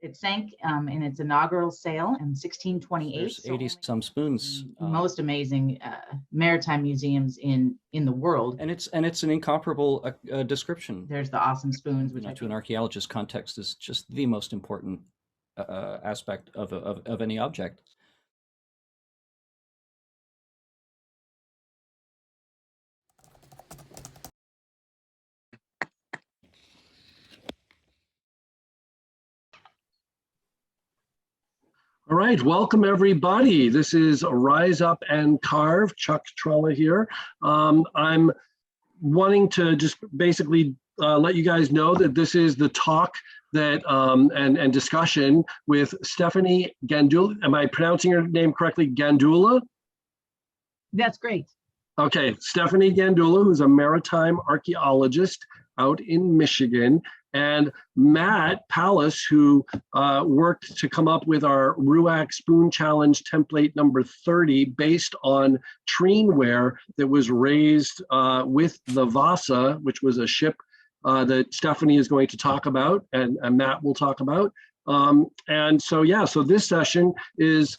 It sank in its inaugural sail in 1628. There's 80 some spoons. Most amazing maritime museums in the world. And it's an incomparable description. There's the awesome spoons, which to an archaeologist, context is just the most important aspect of any object. All right, welcome everybody. This is Rise Up and Carve, Chuck Trella here. I'm wanting to just basically let you guys know that this is the talk that and discussion with Stephanie Gandulla. Am I pronouncing her name correctly? Gandulla? That's great. Okay, Stephanie Gandulla, who's a maritime archaeologist out in Michigan, and Matt Palus, who worked to come up with our RUAC Spoon Challenge template number 30 based on treenware that was raised with the Vasa, which was a ship that Stephanie is going to talk about and Matt will talk about. And so, yeah, so this session is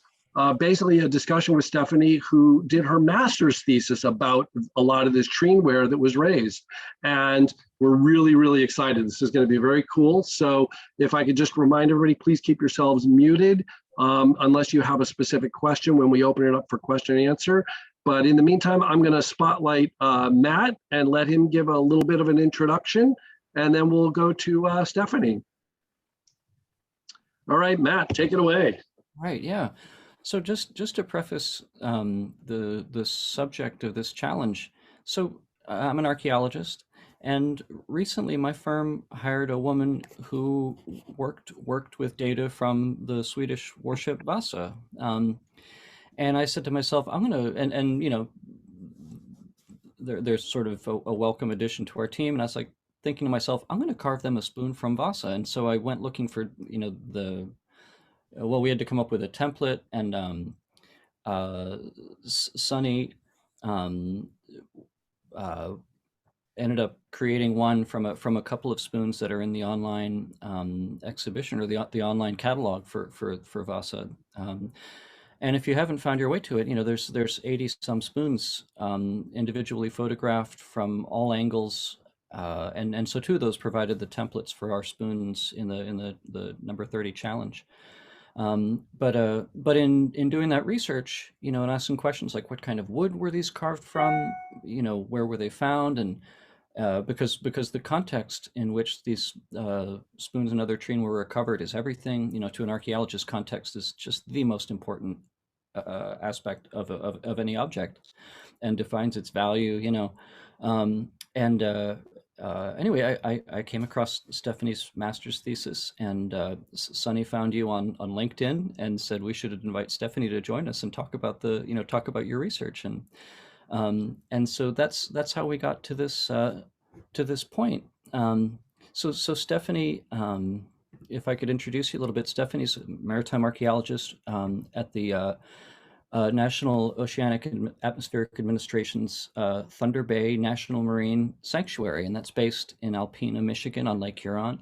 basically a discussion with Stephanie, who did her master's thesis about a lot of this treenware that was raised. And we're really, really excited. This is going to be very cool. So if I could just remind everybody, please keep yourselves muted unless you have a specific question when we open it up for question and answer. But in the meantime, I'm going to spotlight Matt and let him give a little bit of an introduction, and then we'll go to Stephanie. All right, Matt, take it away. Right, yeah. So just to preface the subject of this challenge, so I'm an archaeologist, and recently my firm hired a woman who worked with data from the Swedish warship Vasa, and I said to myself, I'm gonna and you know, there's sort of a welcome addition to our team, and I was like thinking to myself, I'm gonna carve them a spoon from Vasa, and so I went looking for well, we had to come up with a template, and Sunny ended up creating one from a couple of spoons that are in the online exhibition, or the online catalog for Vasa. And if you haven't found your way to it, there's 80 some spoons individually photographed from all angles. And so two of those provided the templates for our spoons in the number 30 challenge. But in doing that research, and asking questions like, what kind of wood were these carved from? Where were they found? And because the context in which these spoons and other treen were recovered is everything. To an archaeologist, context is just the most important aspect of any object, and defines its value. Anyway, I came across Stephanie's master's thesis, and Sunny found you on LinkedIn and said we should invite Stephanie to join us and talk about your research, and so that's how we got to this point. So Stephanie, if I could introduce you a little bit, Stephanie's a maritime archaeologist at the National Oceanic and Atmospheric Administration's Thunder Bay National Marine Sanctuary, and that's based in Alpena, Michigan, on Lake Huron.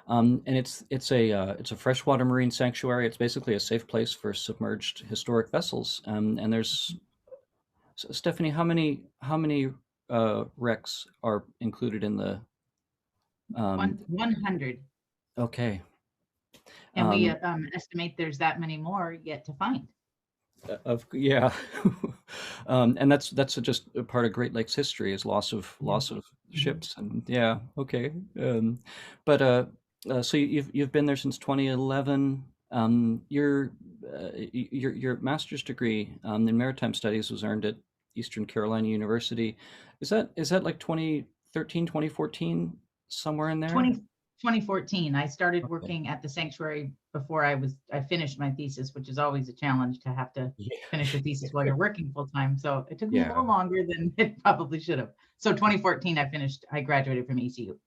And it's a freshwater marine sanctuary. It's basically a safe place for submerged historic vessels. And there's, Stephanie, how many wrecks are included in the 100? Okay. And we estimate there's that many more yet to find. Yeah, and that's just a part of Great Lakes history, is loss of ships, and yeah, okay. But so you've been there since 2011. Your master's degree in Maritime Studies was earned at Eastern Carolina University. Is that like 2013, 2014, somewhere in there? 2014. I started working at the sanctuary before I finished my thesis, which is always a challenge to have to finish a thesis while you're working full time. So it took me a little longer than it probably should have. So 2014, I graduated from ECU.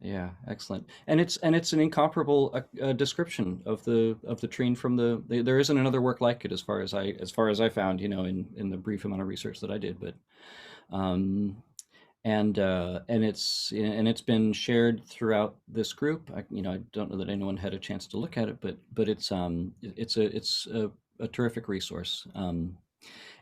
Yeah, excellent. And it's an incomparable description of the treen from there isn't another work like it as far as I found, in the brief amount of research that I did. But it's been shared throughout this group. I don't know that anyone had a chance to look at it, but it's a terrific resource. And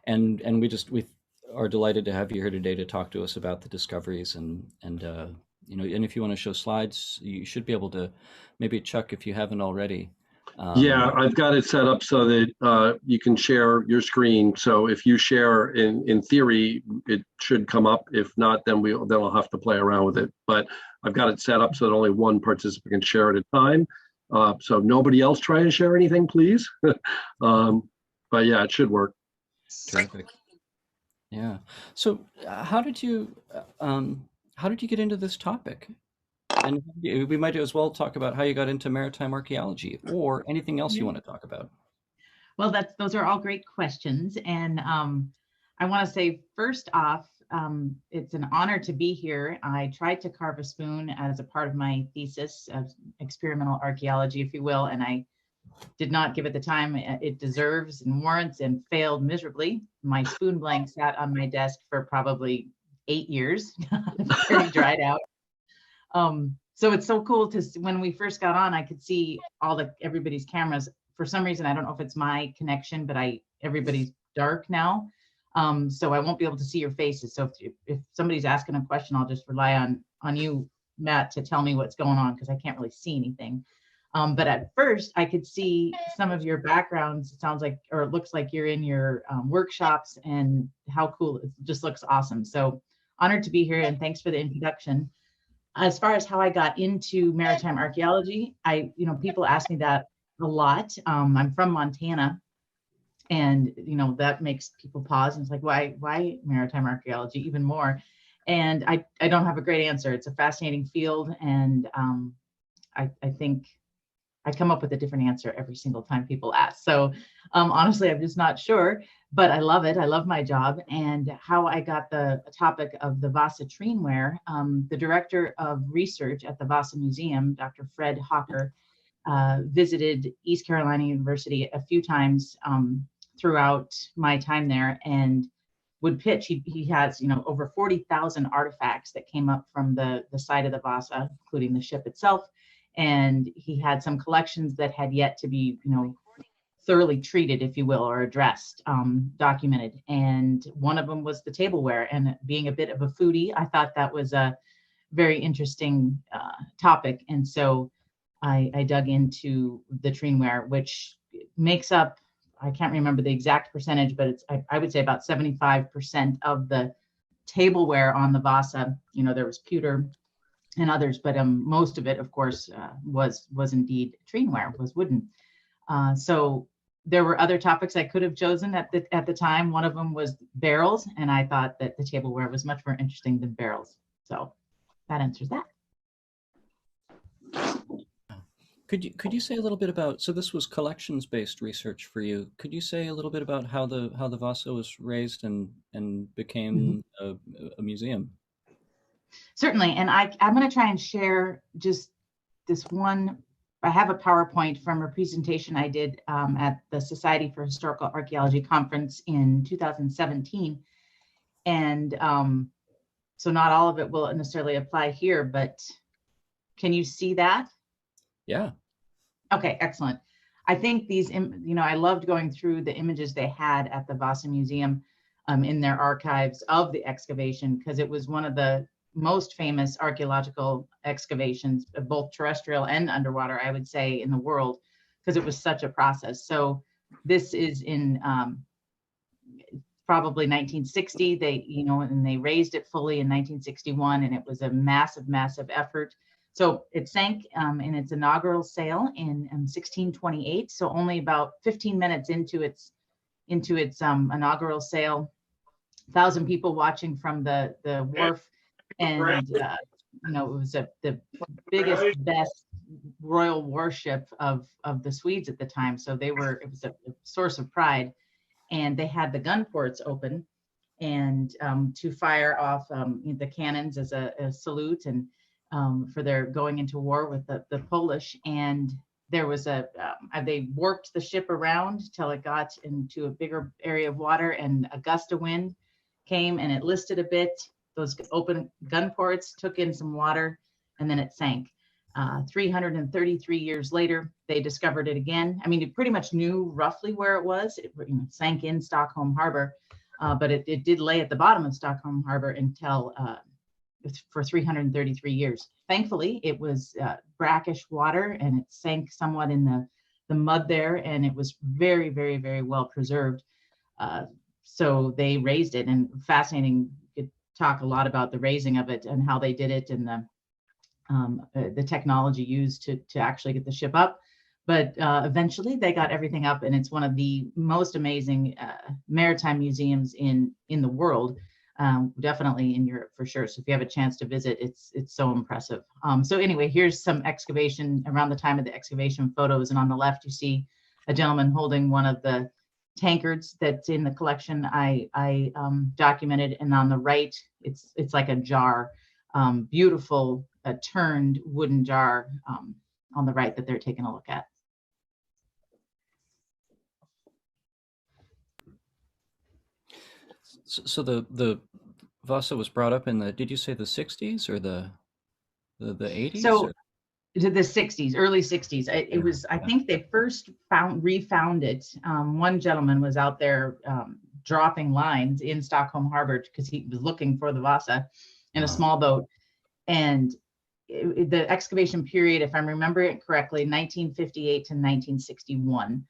we are delighted to have you here today to talk to us about the discoveries, and if you want to show slides, you should be able to, maybe Chuck, if you haven't already. Yeah, I've got it set up so that you can share your screen. So if you share, in theory, it should come up. If not, then we'll have to play around with it. But I've got it set up so that only one participant can share at a time. So nobody else try to share anything, please. But yeah, it should work. Terrific. Yeah. So how did you get into this topic? And we might as well talk about how you got into maritime archaeology or anything else you want to talk about. Well, those are all great questions. And I want to say, first off, it's an honor to be here. I tried to carve a spoon as a part of my thesis of experimental archaeology, if you will, and I did not give it the time it deserves and warrants, and failed miserably. My spoon blank sat on my desk for probably 8 years, very dried out. So it's so cool to, when we first got on, I could see everybody's cameras. For some reason, I don't know if it's my connection, but everybody's dark now. So I won't be able to see your faces. So if somebody's asking a question, I'll just rely on you, Matt, to tell me what's going on, because I can't really see anything. But at first I could see some of your backgrounds. It sounds like, or it looks like you're in your workshops, and how cool. It just looks awesome. So honored to be here, and thanks for the introduction. As far as how I got into maritime archaeology, people ask me that a lot. I'm from Montana, and that makes people pause, and it's like, why maritime archaeology even more? And I don't have a great answer. It's a fascinating field, and I think I come up with a different answer every single time people ask. So honestly, I'm just not sure, but I love it. I love my job. And how I got the topic of the Vasa Treenware, the director of research at the Vasa Museum, Dr. Fred Hawker, visited East Carolina University a few times throughout my time there, and would pitch. He has, over 40,000 artifacts that came up from the side of the Vasa, including the ship itself. And he had some collections that had yet to be, thoroughly treated, if you will, or addressed, documented. And one of them was the tableware. And being a bit of a foodie, I thought that was a very interesting topic. And so I dug into the treenware, which makes up, I can't remember the exact percentage, but I would say about 75% of the tableware on the Vasa. There was pewter and others, but most of it, of course, was indeed treenware, was wooden. So there were other topics I could have chosen at the time. One of them was barrels, and I thought that the tableware was much more interesting than barrels. So that answers that. Could you say a little bit about, so this was collections-based research for you. Could you say a little bit about how the Vasa was raised and became a museum? Certainly. And I'm going to try and share just this one. I have a PowerPoint from a presentation I did at the Society for Historical Archaeology conference in 2017. And so not all of it will necessarily apply here, but can you see that? Yeah. Okay, excellent. I think these, I loved going through the images they had at the Vasa Museum in their archives of the excavation, because it was one of the most famous archaeological excavations, both terrestrial and underwater, I would say, in the world, because it was such a process. So this is in probably 1960. And they raised it fully in 1961, and it was a massive, massive effort. So it sank in its inaugural sail in 1628. So only about 15 minutes into its inaugural sail, 1,000 people watching from the wharf. And it was the biggest, best royal warship of the Swedes at the time. So it was a source of pride. And they had the gun ports open, and to fire off the cannons as a salute, and for their going into war with the Polish. And there was they warped the ship around till it got into a bigger area of water, and a gust of wind came and it listed a bit. those open gun ports, took in some water, and then it sank. 333 years later, they discovered it again. I mean, it pretty much knew roughly where it was. It sank in Stockholm Harbor, but it did lay at the bottom of Stockholm Harbor until for 333 years. Thankfully, it was brackish water, and it sank somewhat in the mud there, and it was very, very, very well preserved. So they raised it, and fascinating. You could talk a lot about the raising of it and how they did it, and the technology used to actually get the ship up. But eventually they got everything up, and it's one of the most amazing maritime museums in the world, definitely in Europe for sure. So if you have a chance to visit, it's so impressive. So anyway, here's some excavation around the time of the excavation photos, and on the left you see a gentleman holding one of the tankards that's in the collection I documented, and on the right it's like a jar, beautiful turned wooden jar on the right that they're taking a look at. So the Vasa was brought up in the, did you say the 60s or the 80s? So to the 60s, early 60s. It was, I think they first refound it. One gentleman was out there dropping lines in Stockholm Harbor because he was looking for the Vasa in a small boat. And the excavation period, if I remember it correctly, 1958 to 1961.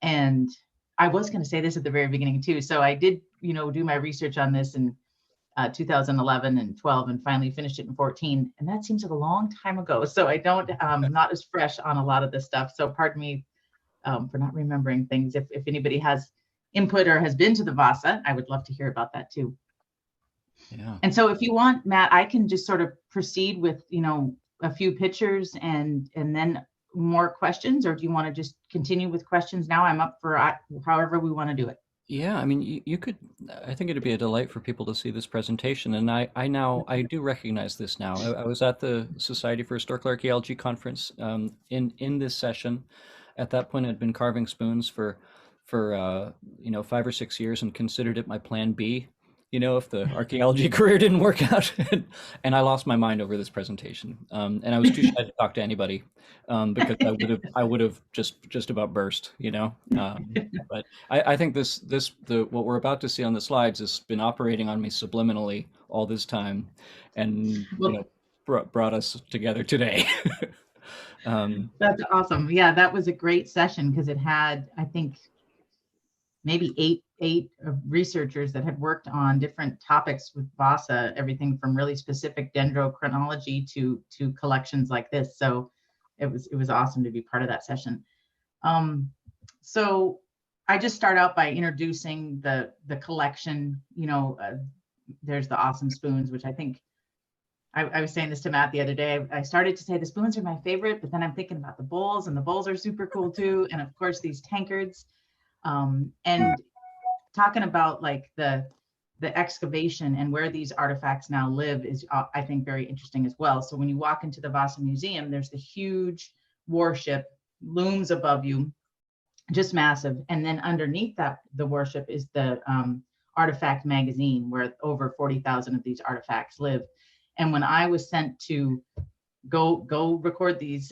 And I was going to say this at the very beginning too. So I did, do my research on this in 2011 and 12, and finally finished it in 14. And that seems like a long time ago. So I don't, not as fresh on a lot of this stuff. So pardon me for not remembering things. If anybody has input or has been to the Vasa, I would love to hear about that too. Yeah. And so if you want, Matt, I can just sort of proceed with, a few pictures and then more questions, or do you want to just continue with questions now? I'm up for however we want to do it. Yeah, I mean, you could, I think it'd be a delight for people to see this presentation. And I do recognize this now. I was at the Society for Historical Archaeology conference in this session. At that point, I'd been carving spoons for 5 or 6 years and considered it my plan B, if the archaeology career didn't work out. And I lost my mind over this presentation. And I was too shy to talk to anybody because I would have just about burst, But I think what we're about to see on the slides has been operating on me subliminally all this time, and brought us together today. That's awesome. Yeah, that was a great session because it had, I think, maybe eight researchers that had worked on different topics with Vasa, everything from really specific dendrochronology to collections like this. So it was awesome to be part of that session. So I just start out by introducing the collection. There's the awesome spoons, which I think I was saying this to Matt the other day. I started to say the spoons are my favorite, but then I'm thinking about the bowls, and the bowls are super cool too. And of course, these tankards. And talking about like the excavation and where these artifacts now live is, I think, very interesting as well. So when you walk into the Vasa Museum, there's the huge warship looms above you, just massive. And then underneath the warship is the artifact magazine, where over 40,000 of these artifacts live. And when I was sent to go record these,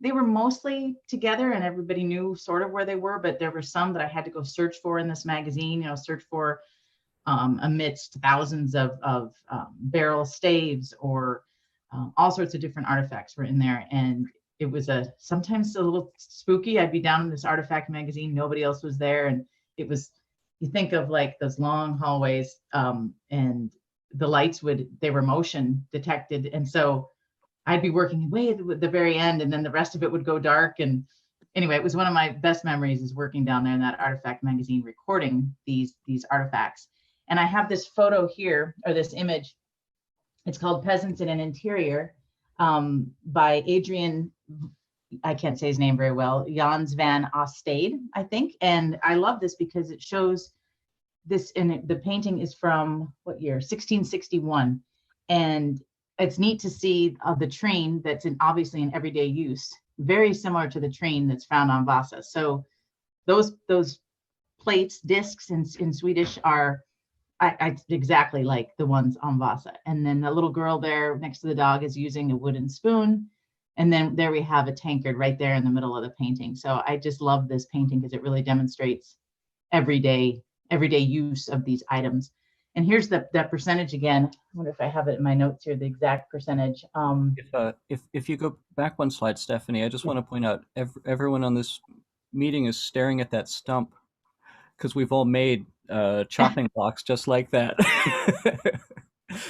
they were mostly together and everybody knew sort of where they were, but there were some that I had to go search for in this magazine, search for amidst thousands of barrel staves or all sorts of different artifacts were in there. And it was sometimes a little spooky. I'd be down in this artifact magazine, nobody else was there. And it was, you think of like those long hallways and the lights they were motion detected. And so I'd be working way at the very end, and then the rest of it would go dark. And anyway, it was one of my best memories is working down there in that artifact magazine, recording these artifacts. And I have this photo here, or this image. It's called Peasants in an Interior by Adrian, I can't say his name very well, Jans van Ostade, I think. And I love this because it shows this, and the painting is from what year? 1661. And it's neat to see the treen that's obviously in everyday use, very similar to the treen that's found on Vasa. So those plates, discs in Swedish, are I exactly like the ones on Vasa. And then the little girl there next to the dog is using a wooden spoon. And then there we have a tankard right there in the middle of the painting. So I just love this painting because it really demonstrates everyday use of these items. And here's that percentage again. I wonder if I have it in my notes here, the exact percentage. If you go back one slide, Stephanie, I just want to point out everyone on this meeting is staring at that stump because we've all made chopping blocks just like that.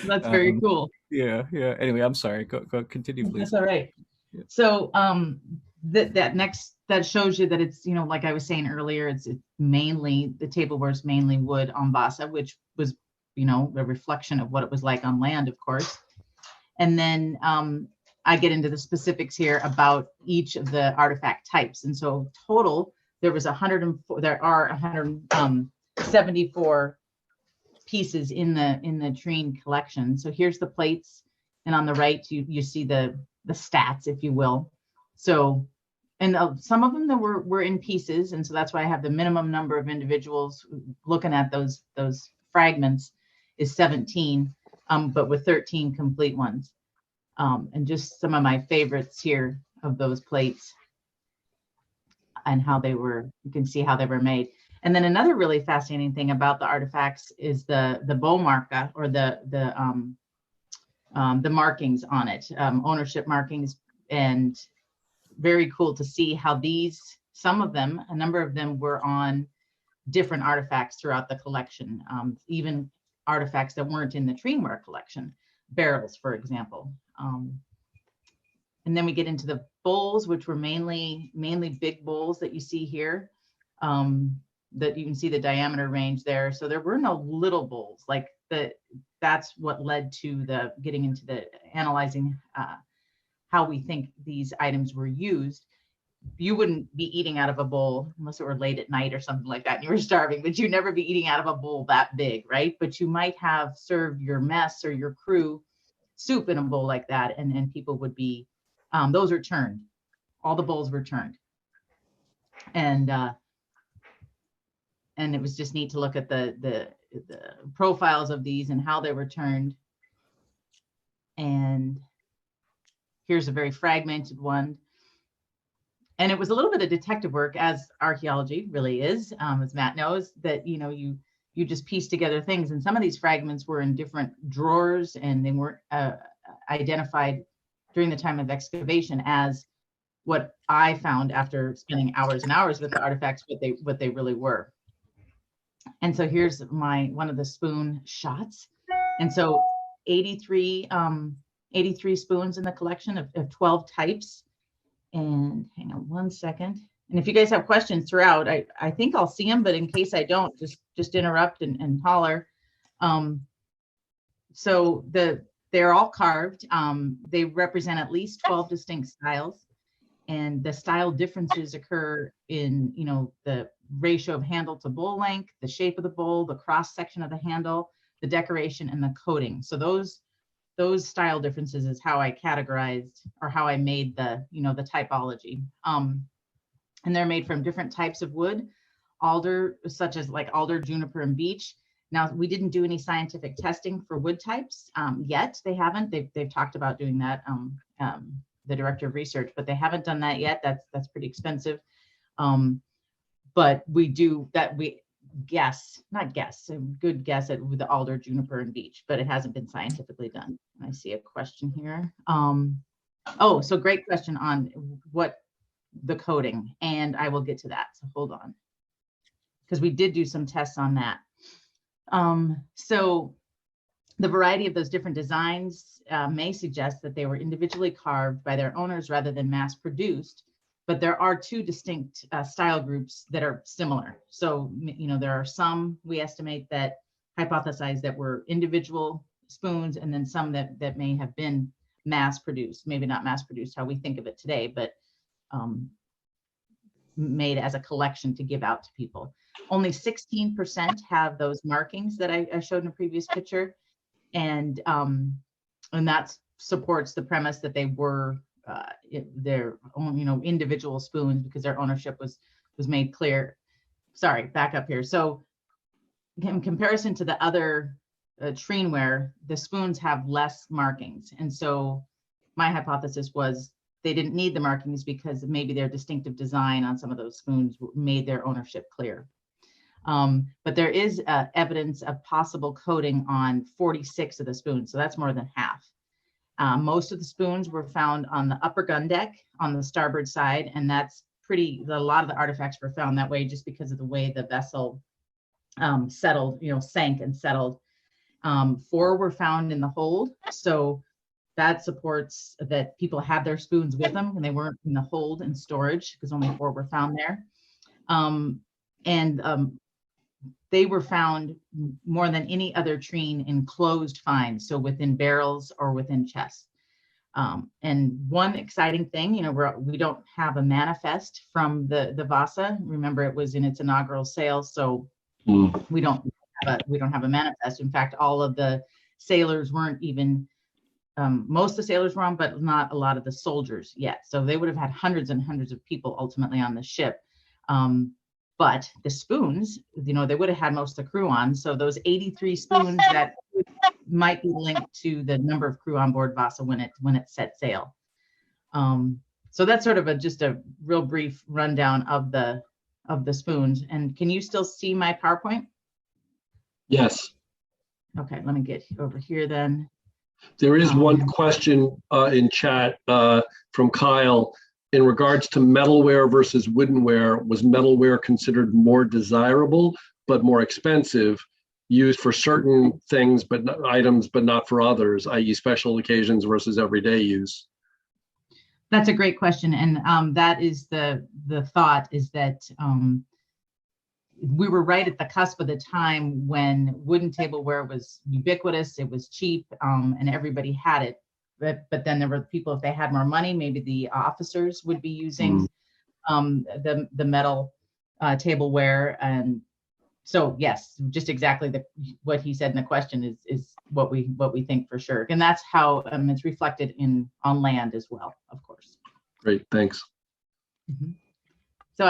That's very cool. Yeah. Anyway, I'm sorry. Go continue, please. That's all right. Yeah. So that shows you that it's, like I was saying earlier, it's mainly, the tableware is mainly wood on Vasa, which was, a reflection of what it was like on land, of course. And then I get into the specifics here about each of the artifact types. And so total, there are 174 pieces in the treen collection. So here's the plates, and on the right you see the stats, if you will. So, and some of them that were in pieces, and so that's why I have the minimum number of individuals looking at those fragments is 17, but with 13 complete ones. And just some of my favorites here of those plates and how they were, you can see how they were made. And then another really fascinating thing about the artifacts is the bow marca, or the markings on it, ownership markings, and very cool to see how some of them, a number of them, were on different artifacts throughout the collection, even artifacts that weren't in the Treenware collection, barrels, for example. And then we get into the bowls, which were mainly big bowls that you see here, that you can see the diameter range there. So there were no little bowls. Like that's what led to the getting into the analyzing how we think these items were used. You wouldn't be eating out of a bowl unless it were late at night or something like that and you were starving, but you'd never be eating out of a bowl that big, right? But you might have served your mess or your crew soup in a bowl like that, and people would be, those are turned. All the bowls were turned. And it was just neat to look at the profiles of these and how they were turned. And here's a very fragmented one. And it was a little bit of detective work, as archaeology really is, as Matt knows, that, you just piece together things. And some of these fragments were in different drawers, and they weren't identified during the time of excavation as what I found after spending hours and hours with the artifacts, what they really were. And so here's one of the spoon shots. And so 83 spoons in the collection of 12 types. And hang on one second. And if you guys have questions throughout, I think I'll see them, but in case I don't, just interrupt and holler. So they're all carved. They represent at least 12 distinct styles. And the style differences occur in, the ratio of handle to bowl length, the shape of the bowl, the cross section of the handle, the decoration, and the coating. So those style differences is how I categorized, or how I made the typology. And they're made from different types of wood, alder, such as like alder, juniper, and beech. Now, we didn't do any scientific testing for wood types yet. They haven't. They've talked about doing that, the director of research, but they haven't done that yet. That's pretty expensive. But we do that. We a good guess at the alder, juniper, and beech, but it hasn't been scientifically done. I see a question here. So great question on what the coating, and I will get to that. So hold on, because we did do some tests on that. So the variety of those different designs may suggest that they were individually carved by their owners rather than mass produced. But there are two distinct style groups that are similar. So, there are some we estimate that hypothesize that were individual spoons, and then some that may have been mass produced, maybe not mass produced how we think of it today, but made as a collection to give out to people. Only 16% have those markings that I showed in a previous picture. And that supports the premise that they were their own, individual spoons, because their ownership was made clear. Sorry, back up here. So in comparison to the other treenware, the spoons have less markings. And so my hypothesis was they didn't need the markings because maybe their distinctive design on some of those spoons made their ownership clear. But there is evidence of possible coating on 46 of the spoons, so that's more than half. Most of the spoons were found on the upper gun deck on the starboard side, and that's a lot of the artifacts were found that way just because of the way the vessel settled, sank and settled. 4 were found in the hold, so that supports that people had their spoons with them when they weren't in the hold and storage, because only 4 were found there. They were found more than any other treen in closed finds, so within barrels or within chests. And one exciting thing, we don't have a manifest from the Vasa. Remember, it was in its inaugural sale, so we don't have a manifest. In fact, all of the sailors weren't even. Most of the sailors were on, but not a lot of the soldiers yet. So they would have had hundreds and hundreds of people ultimately on the ship. But the spoons, they would have had most of the crew on. So those 83 spoons that might be linked to the number of crew on board Vasa when it set sail. So that's sort of just a real brief rundown of the spoons. And can you still see my PowerPoint? Yes. Okay, let me get over here then. There is one question in chat from Kyle in regards to metalware versus woodenware. Was metalware considered more desirable but more expensive, used for certain things but not items, but not for others, i.e., special occasions versus everyday use? That's a great question, and that is the thought is that we were right at the cusp of the time when wooden tableware was ubiquitous, it was cheap, and everybody had it. But then there were people, if they had more money, maybe the officers would be using the metal tableware. And so, yes, just exactly what he said in the question is what we think for sure. And that's how it's reflected on land as well, of course. Great, thanks. Mm-hmm. So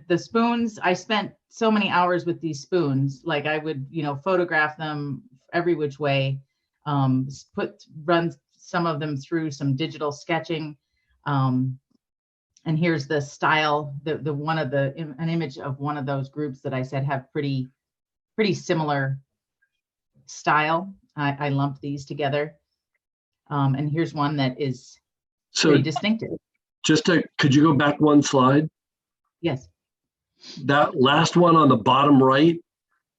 the spoons, I spent so many hours with these spoons. Like I would, photograph them every which way, run some of them through some digital sketching. And here's the style, an image of one of those groups that I said have pretty similar style. I lumped these together. And here's one that is pretty distinctive. Could you go back one slide? Yes. That last one on the bottom right,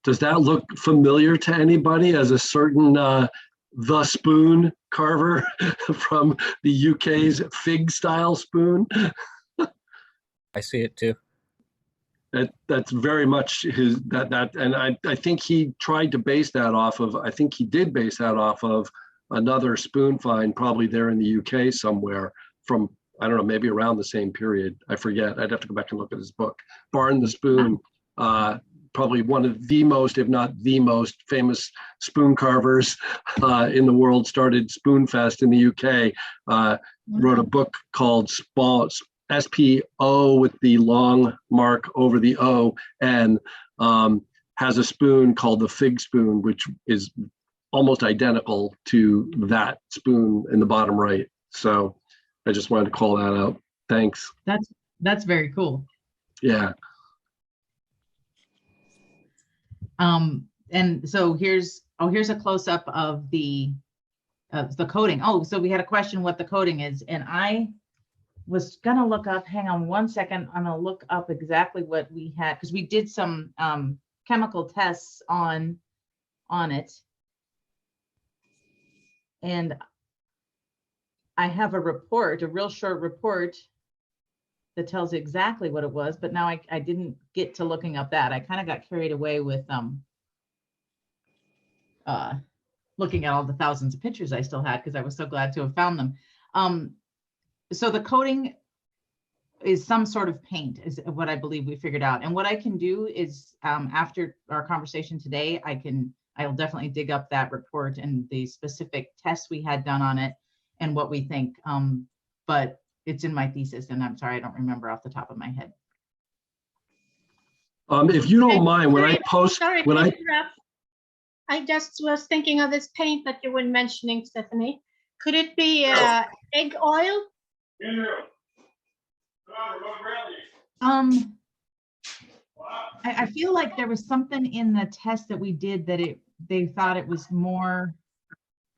does that look familiar to anybody as a certain the spoon carver from the UK's fig style spoon? I see it too. That's very much and I think he tried to base that off of, I think he did base that off of another spoon find probably there in the UK somewhere from, I don't know, maybe around the same period. I forget. I'd have to go back and look at his book. Barn the Spoon, probably one of the most, if not the most famous spoon carvers in the world, started Spoonfest in the UK, wrote a book called SPO with the long mark over the O, and has a spoon called the Fig Spoon, which is almost identical to that spoon in the bottom right. So I just wanted to call that out. Thanks. That's very cool. Yeah. And so here's a close-up of the coating. Oh, so we had a question what the coating is, and I was gonna look up, hang on one second, I'm gonna look up exactly what we had, because we did some chemical tests on it. And I have a report, a real short report that tells exactly what it was, but now I didn't get to looking up that. I kind of got carried away with looking at all the thousands of pictures I still had because I was so glad to have found them. So the coating is some sort of paint is what I believe we figured out. And what I can do is after our conversation today, I'll definitely dig up that report and the specific tests we had done on it and what we think. But it's in my thesis, and I'm sorry, I don't remember off the top of my head. If you don't mind, when I post, Sorry when to I, interrupt. I just was thinking of this paint that you were mentioning, Stephanie. Could it be egg oil? I feel like there was something in the test that we did that they thought it was more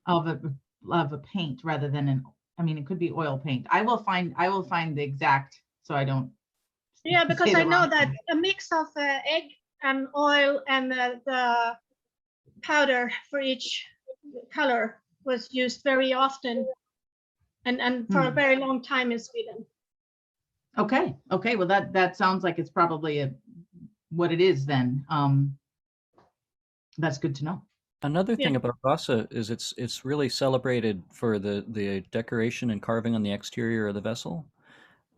of a paint rather than I mean, it could be oil paint. I will find the exact, so I don't. Yeah, because I know that a mix of egg and oil and the powder for each color was used very often and for a very long time in Sweden. Okay. Well, that sounds like it's probably what it is then. That's good to know. Another thing about Vasa is it's really celebrated for the decoration and carving on the exterior of the vessel.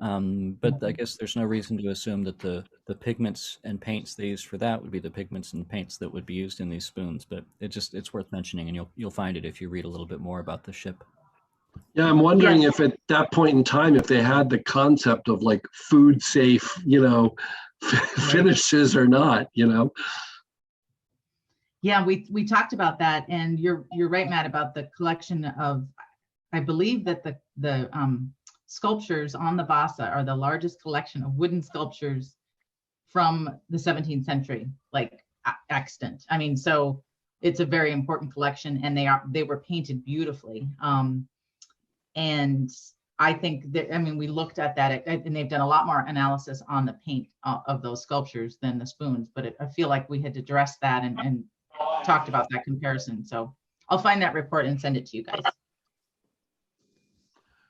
But I guess there's no reason to assume that the pigments and paints they use for that would be the pigments and paints that would be used in these spoons. But it's worth mentioning, and you'll find it if you read a little bit more about the ship. yeah, I'm wondering if at that point in time, if they had the concept of like food safe, finishes or not, Yeah, we talked about that, and you're right, Matt, about the collection of, I believe that the sculptures on the Vasa are the largest collection of wooden sculptures from the 17th century, like extant. I mean, so it's a very important collection, and they were painted beautifully. And I think that, I mean, we looked at that, and they've done a lot more analysis on the paint of those sculptures than the spoons, but I feel like we had to address that and talked about that comparison. So I'll find that report and send it to you guys.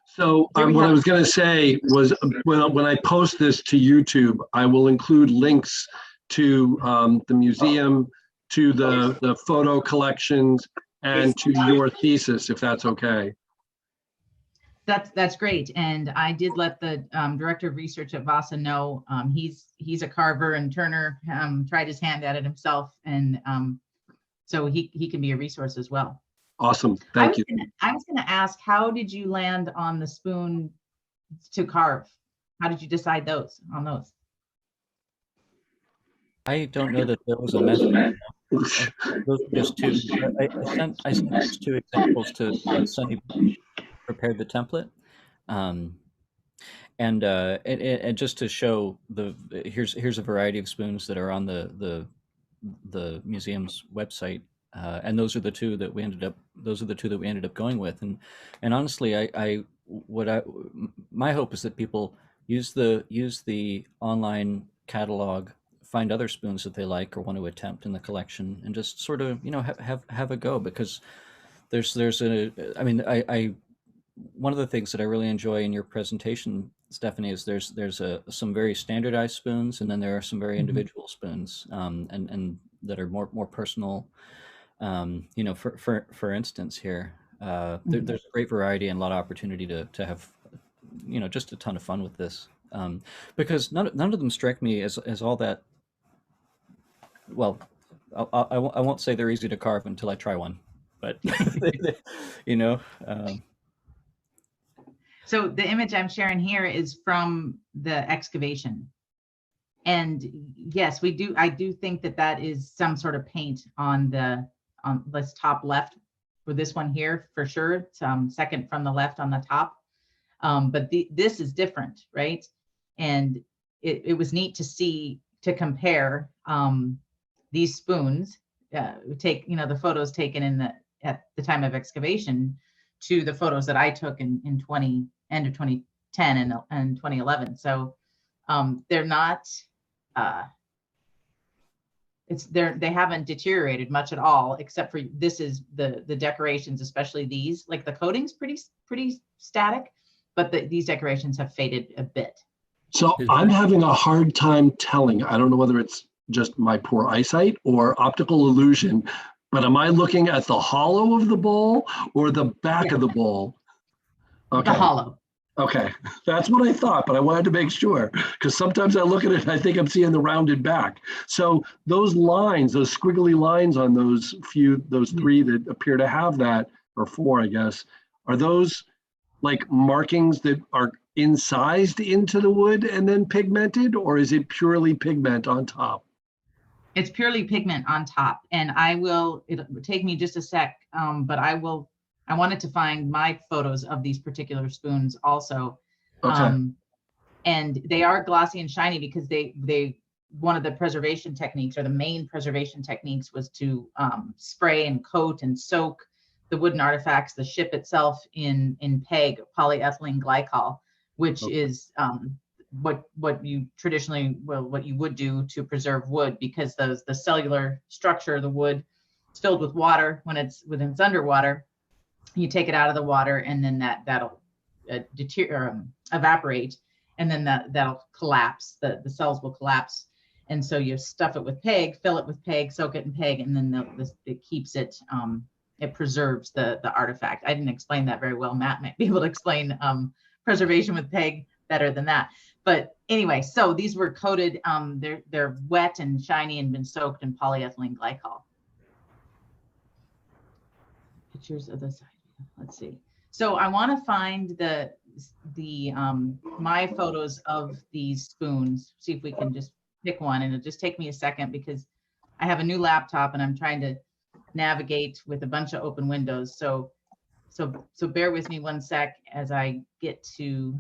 So what I was going to say was when I post this to YouTube, I will include links to the museum, to the photo collections, and to your thesis, if that's okay. That's great. And I did let the director of research at Vasa know. He's a carver and turner, tried his hand at it himself. And so he can be a resource as well. Awesome. Thank you. I was gonna ask, how did you land on the spoon to carve? How did you decide on those? I don't know that there was a method. Those are just two. I sent those two examples to Sunny prepared the template, and just to show here's a variety of spoons that are on the museum's website, and those are the two that we ended up going with, and honestly, my hope is that people use the online catalog, find other spoons that they like or want to attempt in the collection, and just sort of have a go, because one of the things that I really enjoy in your presentation, Stephanie, is there's some very standardized spoons, and then there are some very individual spoons, and that are more personal. For instance, here there's a great variety and a lot of opportunity to have just a ton of fun with this, because none of them strike me as all that well. I won't say they're easy to carve until I try one, but So the image I'm sharing here is from the excavation. And yes, I do think that is some sort of paint on this top left for this one here, for sure. It's second from the left on the top. But this is different, right? And it was neat to compare these spoons, take the photos taken at the time of excavation to the photos that I took in end of 2010 and 2011. So they're not they haven't deteriorated much at all, except for this is the decorations, especially these, like the coating's pretty static, but these decorations have faded a bit. So I'm having a hard time telling. I don't know whether it's just my poor eyesight or optical illusion, but am I looking at the hollow of the bowl or the back of the bowl? Okay. The hollow. Okay, that's what I thought, but I wanted to make sure, because sometimes I look at it and I think I'm seeing the rounded back. So those lines, those squiggly lines on those three that appear to have that, or four, I guess, are those like markings that are incised into the wood and then pigmented, or is it purely pigment on top? It's purely pigment on top, and it would take me just a sec, but I wanted to find my photos of these particular spoons also. Okay. And they are glossy and shiny because one of the preservation techniques, or the main preservation techniques, was to spray and coat and soak the wooden artifacts, the ship itself, in PEG, polyethylene glycol, which is what you traditionally, what you would do to preserve wood, because the cellular structure of the wood is filled with water when it's underwater. You take it out of the water, and then that'll evaporate, and then that'll collapse. The cells will collapse, and so you stuff it with PEG, fill it with PEG, soak it in PEG, and then it keeps it. It preserves the artifact. I didn't explain that very well. Matt might be able to explain preservation with PEG better than that. But anyway, so these were coated. They're wet and shiny and been soaked in polyethylene glycol. Pictures of the side. Let's see. So I want to find my photos of these spoons. See if we can just pick one, and it'll just take me a second because I have a new laptop and I'm trying to navigate with a bunch of open windows. So bear with me one sec as I get to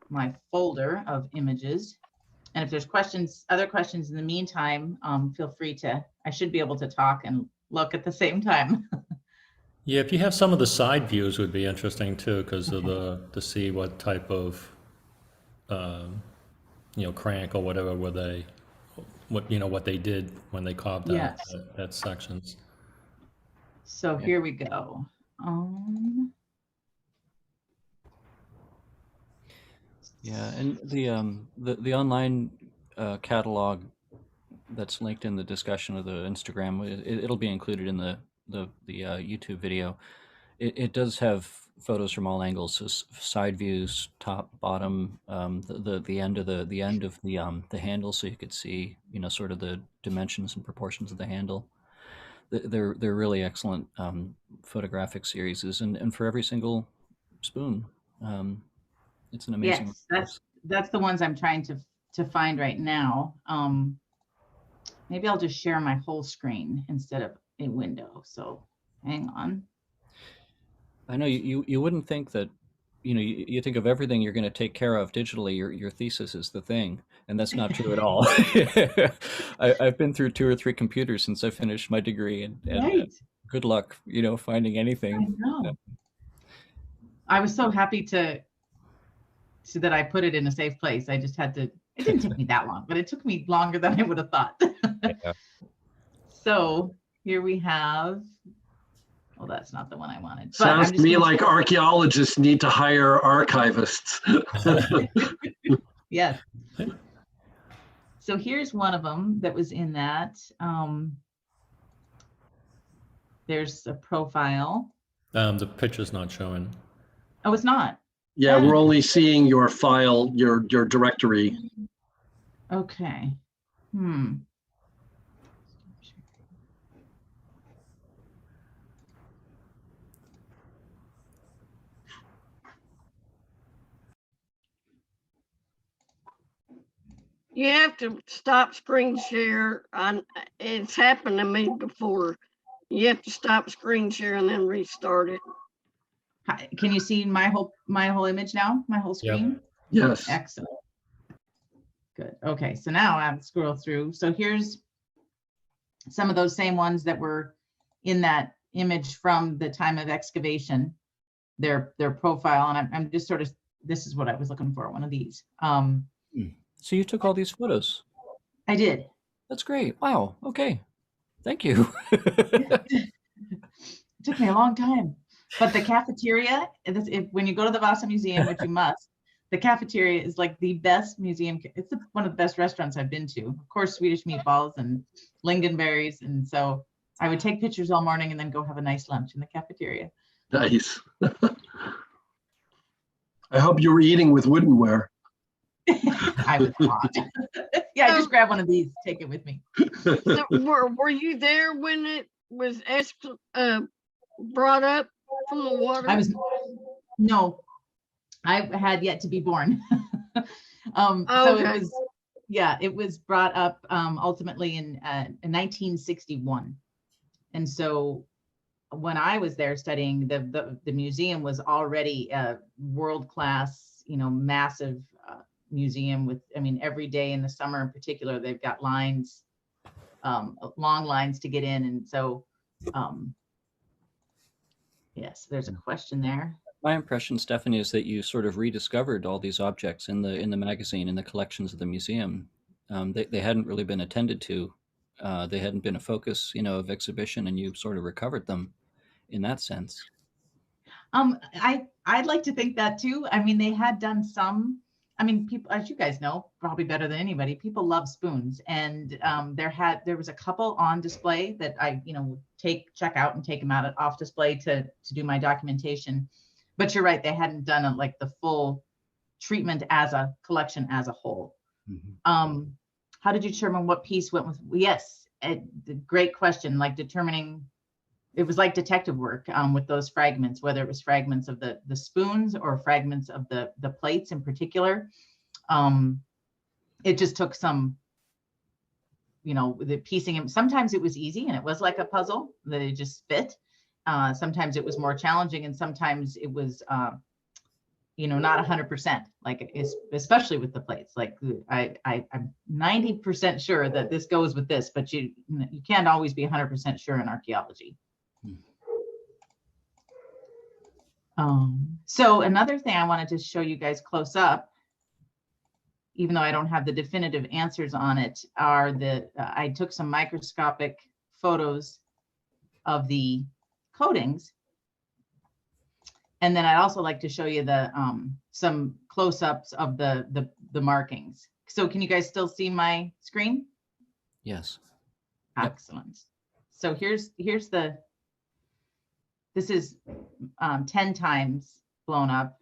my folder of images. And if there's other questions in the meantime, feel free to. I should be able to talk and look at the same time. Yeah, if you have some of the side views would be interesting too, because of to see what type of crank or whatever what they did when they carved out that sections. So here we go. Yeah, and the online catalog that's linked in the discussion of the Instagram, it'll be included in the YouTube video. It does have photos from all angles, so side views, top, bottom, the end of the handle, so you could see sort of the dimensions and proportions of the handle. They're really excellent photographic series, and for every single spoon. It's an amazing. Yes, that's the ones I'm trying to find right now. Maybe I'll just share my whole screen instead of a window. So hang on. I know you wouldn't think that, you think of everything you're going to take care of digitally. Your thesis is the thing, and that's not true at all. I've been through 2 or 3 computers since I finished my degree, and right. Good luck, finding anything. I know. I was so happy that I put it in a safe place. I just had to. It didn't take me that long, but it took me longer than I would have thought. Yeah. So here we have. Well, that's not the one I wanted. Sounds to me like archaeologists need to hire archivists. Yes. So here's one of them that was in that. There's a profile. The picture's not showing. Oh, it's not. Yeah, we're only seeing your file, your directory. Okay. You have to stop screen share. It's happened to me before. You have to stop screen share and then restart it. Can you see my whole image now? My whole screen? Yep. Yes. Excellent. Good. Okay, so now I'll scroll through. So here's some of those same ones that were in that image from the time of excavation, their profile, and I'm just sort of, this is what I was looking for, one of these. So you took all these photos? I did. That's great. Wow. Okay. Thank you. It took me a long time. But the cafeteria, when you go to the Vasa Museum, which you must, the cafeteria is like the best museum. It's one of the best restaurants I've been to. Of course, Swedish meatballs and lingonberries. And so I would take pictures all morning and then go have a nice lunch in the cafeteria. Nice. I hope you were eating with woodenware. I was not. Yeah, I just grab one of these, take it with me. So were you there when it was brought up from the water? No, I had yet to be born. Okay. So Yeah, it was brought up ultimately in 1961. And so when I was there studying, the museum was already a world-class, massive museum with, I mean, every day in the summer in particular, they've got lines, long lines to get in. And so, yes, there's a question there. My impression, Stephanie, is that you sort of rediscovered all these objects in the magazine, in the collections of the museum. They hadn't really been attended to. They hadn't been a focus, of exhibition, and you sort of recovered them in that sense. I'd like to think that too. I mean, they had done some. I mean, people, as you guys know, probably better than anybody, people love spoons, and there was a couple on display that I, check out and take them out off display to do my documentation. But you're right, they hadn't done like the full treatment as a collection as a whole. Mm-hmm. How did you determine what piece went with? Yes, great question. Like determining, it was like detective work with those fragments, whether it was fragments of the spoons or fragments of the plates in particular. It just took some, the piecing. Sometimes it was easy and it was like a puzzle that it just fit. Sometimes it was more challenging, and sometimes it was, not 100%. Like especially with the plates. Like I'm 90% sure that this goes with this, but you can't always be 100% sure in archaeology. So another thing I wanted to show you guys close up, even though I don't have the definitive answers on it, are I took some microscopic photos of the coatings. And then I'd also like to show you some close-ups of the markings. So can you guys still see my screen? Yes. Excellent. Yep. So here's this is 10 times blown up.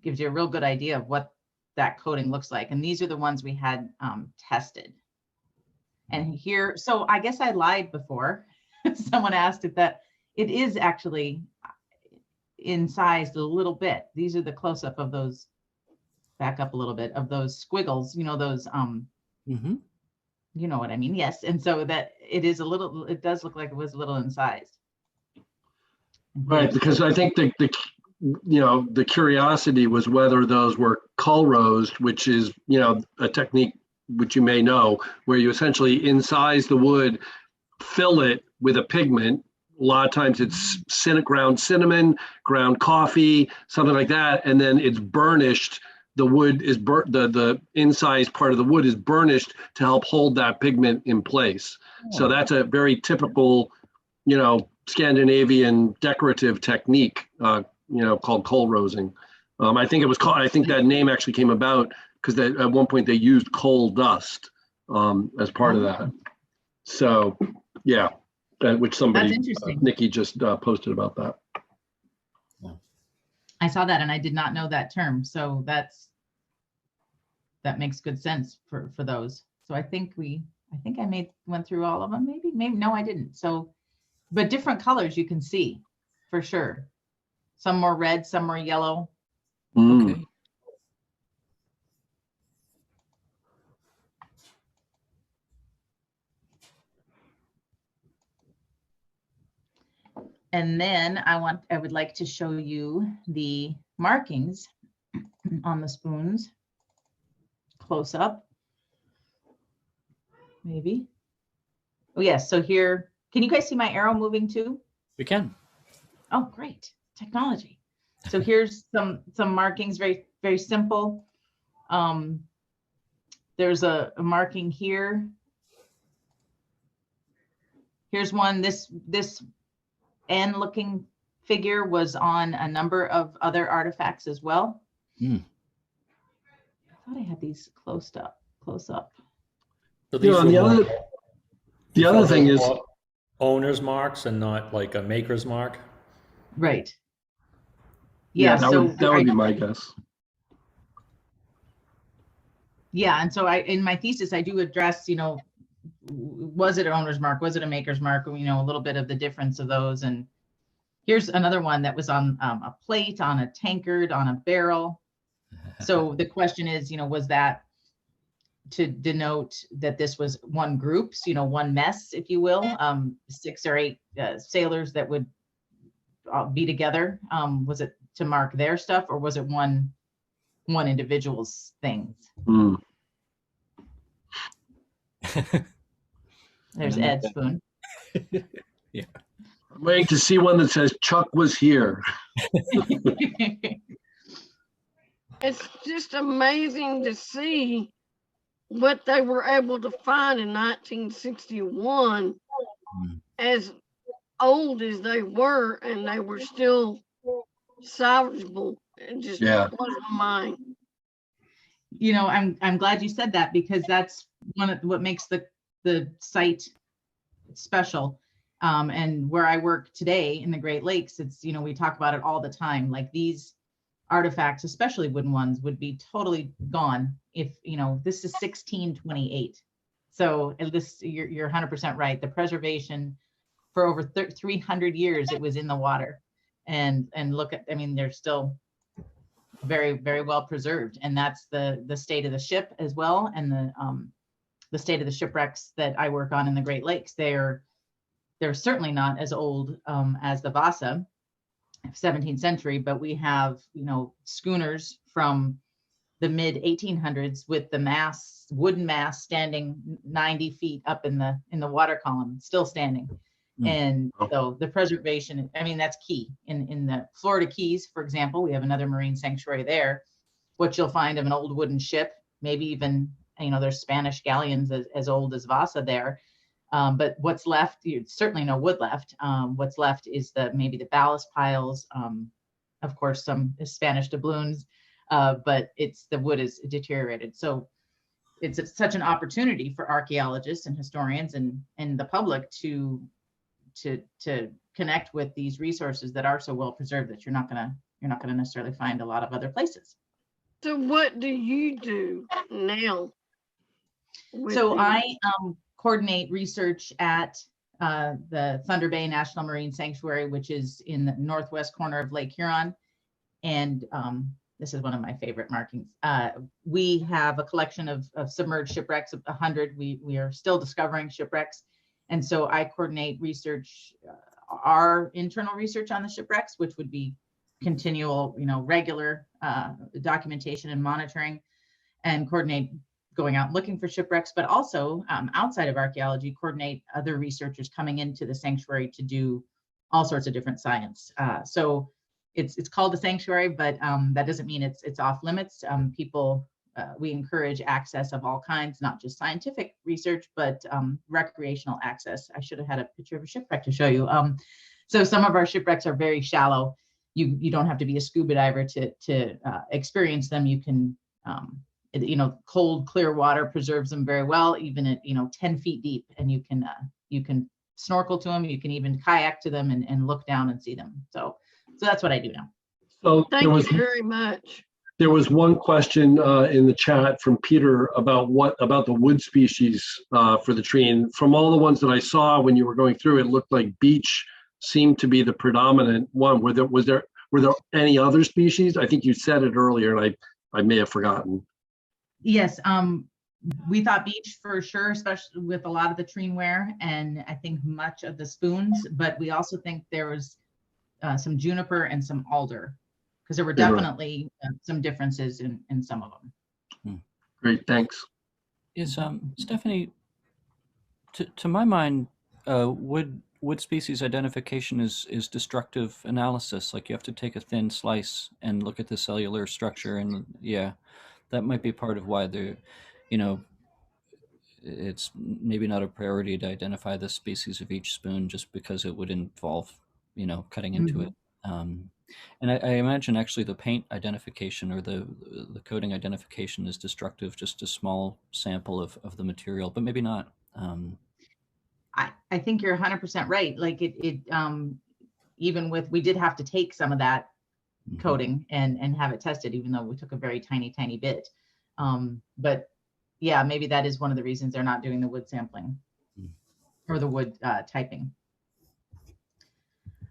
Gives you a real good idea of what that coating looks like. And these are the ones we had tested. And here, so I guess I lied before. Someone asked if it is actually incised a little bit. These are the close-up of those, back up a little bit, of those squiggles, those, mm-hmm. You know what I mean? Yes. And so that it does look like it was a little incised. Right, because I think the curiosity was whether those were Culrosed, which is, a technique which you may know, where you essentially incise the wood, fill it with a pigment. A lot of times it's ground cinnamon, ground coffee, something like that, and then it's burnished. The wood is the incised part of the wood is burnished to help hold that pigment in place. Oh. So that's a very typical, Scandinavian decorative technique, called Culrosing. I think that name actually came about because at one point they used coal dust as part of that. So, yeah, which somebody, Nikki just posted about that. I saw that and I did not know that term. So that makes good sense for those. So I think I went through all of them. Maybe no, I didn't. So, but different colors you can see for sure. Some more red, some more yellow. Okay. And then I would like to show you the markings on the spoons close up. Maybe. Oh yes, so here, can you guys see my arrow moving too? We can. Oh, great. Technology. So here's some markings, very, very simple. There's a marking here. Here's one, this N looking figure was on a number of other artifacts as well. I thought I had these close up. So these the other thing is owner's marks and not like a maker's mark. Right. Yeah, that would be my guess. Yeah, and so in my thesis I do address, was it an owner's mark? Was it a maker's mark? A little bit of the difference of those. And here's another one that was on a plate, on a tankard, on a barrel. So the question is, was that to denote that this was one group, so, one mess, if you will, 6 or 8 sailors that would be together. Was it to mark their stuff, or was it one individual's things? Mm. There's Ed Spoon. Yeah. I'm waiting to see one that says Chuck was here. It's just amazing to see what they were able to find in 1961, as old as they were, and they were still salvageable. It just blows my mind. I'm glad you said that, because that's one of what makes the site special. And where I work today in the Great Lakes, it's, we talk about it all the time. Like, these artifacts, especially wooden ones, would be totally gone if, this is 1628. So this, you're 100% right. The preservation for over 300 years, it was in the water, and look at, they're still very, very well preserved. And that's the state of the ship as well. And the state of the shipwrecks that I work on in the Great Lakes, they're certainly not as old as the Vasa, 17th century, but we have, schooners from the mid 1800s with the wooden mast standing 90 feet up in the water column, still standing. And so the preservation, that's key. In the Florida Keys, for example, we have another marine sanctuary there. What you'll find of an old wooden ship, maybe even, there's Spanish galleons as old as Vasa there. But what's left, certainly no wood left. What's left is maybe the ballast piles, of course, some Spanish doubloons, but the wood is deteriorated. So it's such an opportunity for archaeologists and historians and the public to connect with these resources that are so well preserved that you're not gonna necessarily find a lot of other places. So what do you do now? So I coordinate research at the Thunder Bay National Marine Sanctuary, which is in the northwest corner of Lake Huron. And this is one of my favorite markings. We have a collection of submerged shipwrecks, of 100. We are still discovering shipwrecks. And so I coordinate research, our internal research on the shipwrecks, which would be continual, regular documentation and monitoring, and coordinate going out looking for shipwrecks, but also outside of archaeology, coordinate other researchers coming into the sanctuary to do all sorts of different science. So it's called a sanctuary, but that doesn't mean it's off limits. We encourage access of all kinds, not just scientific research, but recreational access. I should have had a picture of a shipwreck to show you. So some of our shipwrecks are very shallow. You don't have to be a scuba diver to experience them. You can, cold, clear water preserves them very well, even at 10 feet deep, and you can snorkel to them. You can even kayak to them and look down and see them. So that's what I do now. So thank you very much. There was one question in the chat from Peter about the wood species for the treen. From all the ones that I saw when you were going through, it looked like beech seemed to be the predominant one. Were there any other species? I think you said it earlier, and I may have forgotten. Yes, we thought beech for sure, especially with a lot of the treenware, and I think much of the spoons. But we also think there was some juniper and some alder, because there were definitely some differences in some of them. Great, thanks. Is Stephanie, to my mind, wood species identification is destructive analysis. Like, you have to take a thin slice and look at the cellular structure, and that might be part of why it's maybe not a priority to identify the species of each spoon, just because it would involve cutting into it. And I imagine actually the paint identification or the coating identification is destructive, just a small sample of the material, but maybe not. I think you're 100% right. Like even we did have to take some of that coating and have it tested, even though we took a very tiny bit. But yeah, maybe that is one of the reasons they're not doing the wood sampling or the wood typing.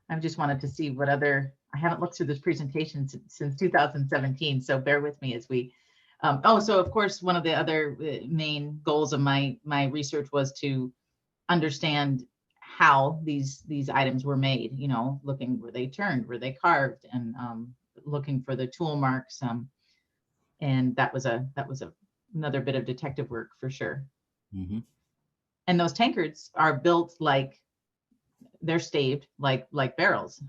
I just wanted to see what I haven't looked through this presentation since 2017, so bear with me as we So of course, one of the other main goals of my research was to understand how these items were made. You know, looking, were they turned, were they carved, and looking for the tool marks. And that was another bit of detective work for sure. Mm-hmm. And those tankards are built like they're staved like barrels.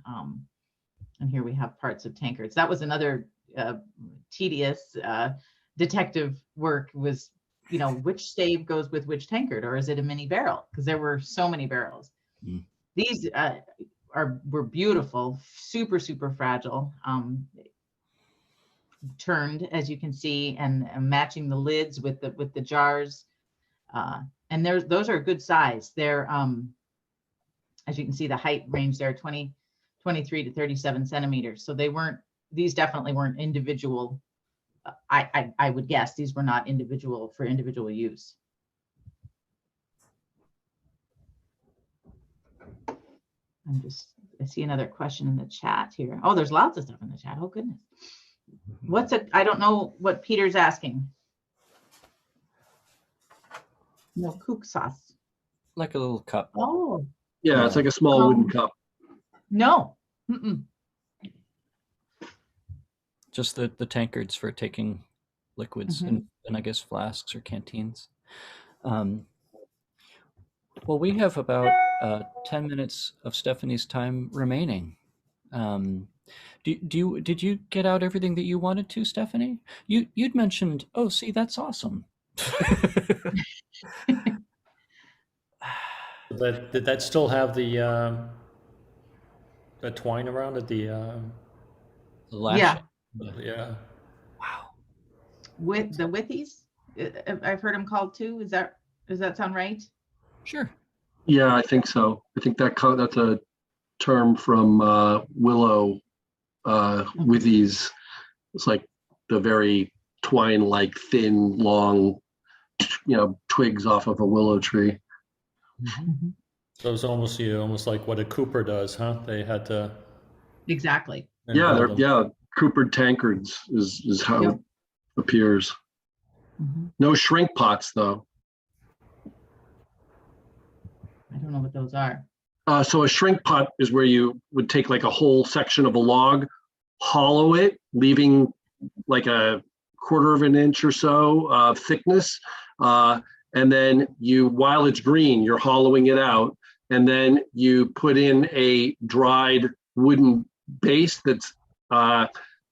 And here we have parts of tankards. That was another tedious detective work, was, you know, which stave goes with which tankard, or is it a mini barrel? Because there were so many barrels. Mm. These were beautiful, super fragile, turned, as you can see, and matching the lids with the jars. And those are good size. They're as you can see, the height range there, 23 to 37 centimeters. So these definitely weren't individual. I would guess these were not individual use. I see another question in the chat here. Oh, there's lots of stuff in the chat. Oh goodness. I don't know what Peter's asking. No, kook sauce. Like a little cup. Oh. Yeah, it's like a small wooden cup. No. Mm-mm. Just the tankards for taking liquids, and I guess flasks or canteens. Well, we have about 10 minutes of Stephanie's time remaining. Did you get out everything that you wanted to, Stephanie? You'd mentioned, oh, see, that's awesome. Did that still have the twine around it? The lash? Yeah. Wow. With the withies, I've heard them called too. Does that sound right? Sure. Yeah, I think so. I think that's a term from willow withies. It's like the very twine-like, thin, long, twigs off of a willow tree. Mm-hmm. So it's almost like what a cooper does, huh? They had to. Exactly. Yeah, coopered tankards is how it appears. Mm-hmm. No shrink pots, though. I don't know what those are. So a shrink pot is where you would take like a whole section of a log, hollow it, leaving like a quarter of an inch or so of thickness. And then while it's green, you're hollowing it out. And then you put in a dried wooden base that's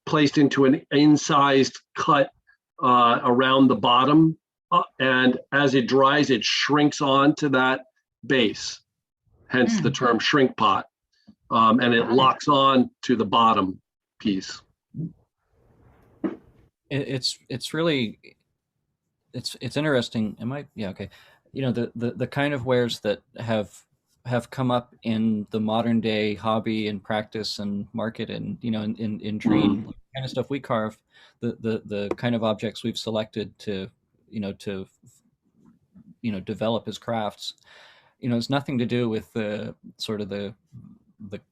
placed into an incised cut around the bottom. And as it dries, it shrinks onto that base. Hence the term shrink pot. And it locks on to the bottom piece. It's really, it's interesting. Okay. You know, the kind of wares that have come up in the modern day hobby and practice and market, and in treen, kind of stuff we carve, the kind of objects we've selected to develop as crafts, it's nothing to do with the sort of the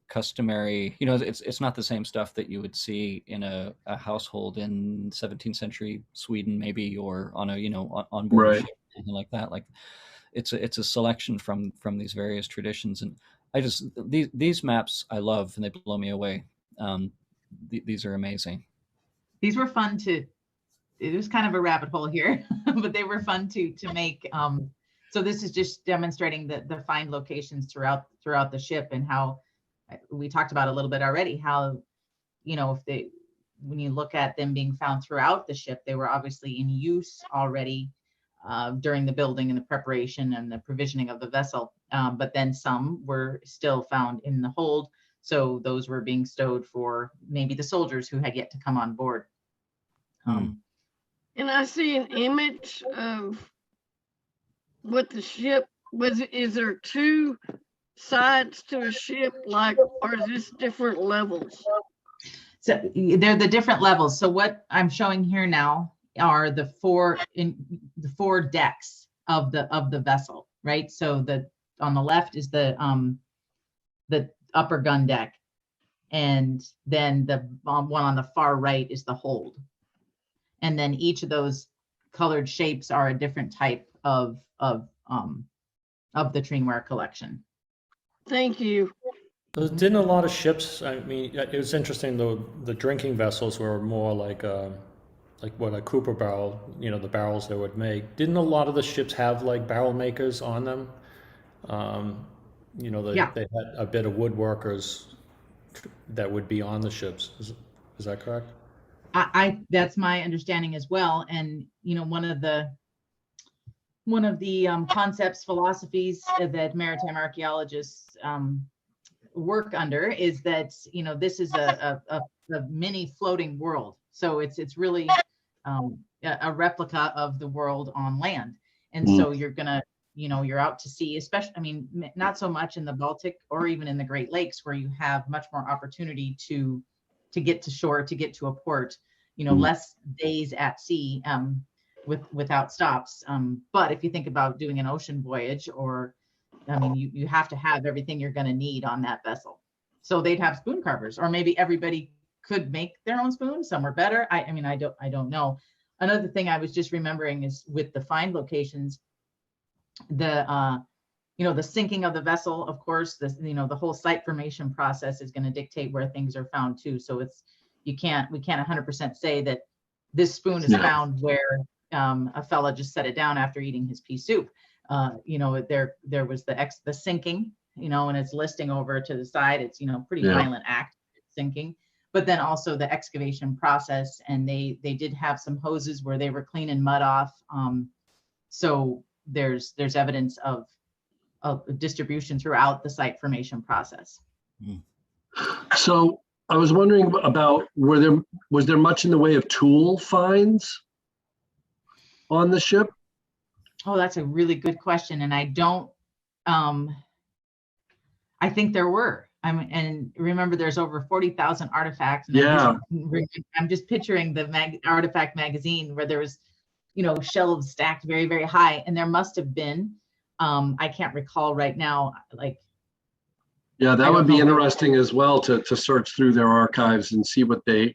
customary, it's not the same stuff that you would see in a household in 17th century Sweden, maybe, or on a on board a ship, something like that. Like it's a selection from these various traditions, and these maps I love, and they blow me away. These are amazing. These were fun it was kind of a rabbit hole here, but they were fun to make. So this is just demonstrating the find locations throughout the ship, and how we talked about a little bit already, how, when you look at them being found throughout the ship, they were obviously in use already during the building and the preparation and the provisioning of the vessel. But then some were still found in the hold. So those were being stowed for maybe the soldiers who had yet to come on board. And I see an image of what the ship was. Is there two sides to a ship, or is this different levels? So they're the different levels. So what I'm showing here now are the four decks of the vessel, right? So on the left is the upper gun deck, and then the one on the far right is the hold. And then each of those colored shapes are a different type of the Treenware collection. Thank you. Didn't a lot of ships, I mean, it was interesting though, the drinking vessels were more like what a Cooper barrel, you know, the barrels they would make. Didn't a lot of the ships have like barrel makers on them? You know, they had a bit of woodworkers that would be on the ships. Is that correct? That's my understanding as well. And, you know, one of the concepts, philosophies that maritime archaeologists work under is that, you know, this is a mini floating world. So it's really a replica of the world on land. And so you're gonna, you know, you're out to sea, especially, I mean, not so much in the Baltic or even in the Great Lakes, where you have much more opportunity to get to shore, to get to a port, you know, less days at sea without stops. But if you think about doing an ocean voyage, or, I mean, you have to have everything you're going to need on that vessel. So they'd have spoon carvers, or maybe everybody could make their own spoons. Some are better. I mean, I don't know. Another thing I was just remembering is with the find locations, the you know, the sinking of the vessel, of course, you know, the whole site formation process is going to dictate where things are found too. So we can't 100% say that this spoon is found where a fella just set it down after eating his pea soup. You know, there was the sinking, you know, and it's listing over to the side. It's, you know, pretty violent act, sinking. But then also the excavation process, and they did have some hoses where they were cleaning mud off. So there's evidence of distribution throughout the site formation process. So I was wondering about, was there much in the way of tool finds on the ship? Oh, that's a really good question. And I don't, I think there were. And remember, there's over 40,000 artifacts. And I'm just picturing the artifact magazine where there was, you know, shelves stacked very, very high. And there must have been, I can't recall right now, like. Yeah, that would be interesting as well, to search through their archives and see what they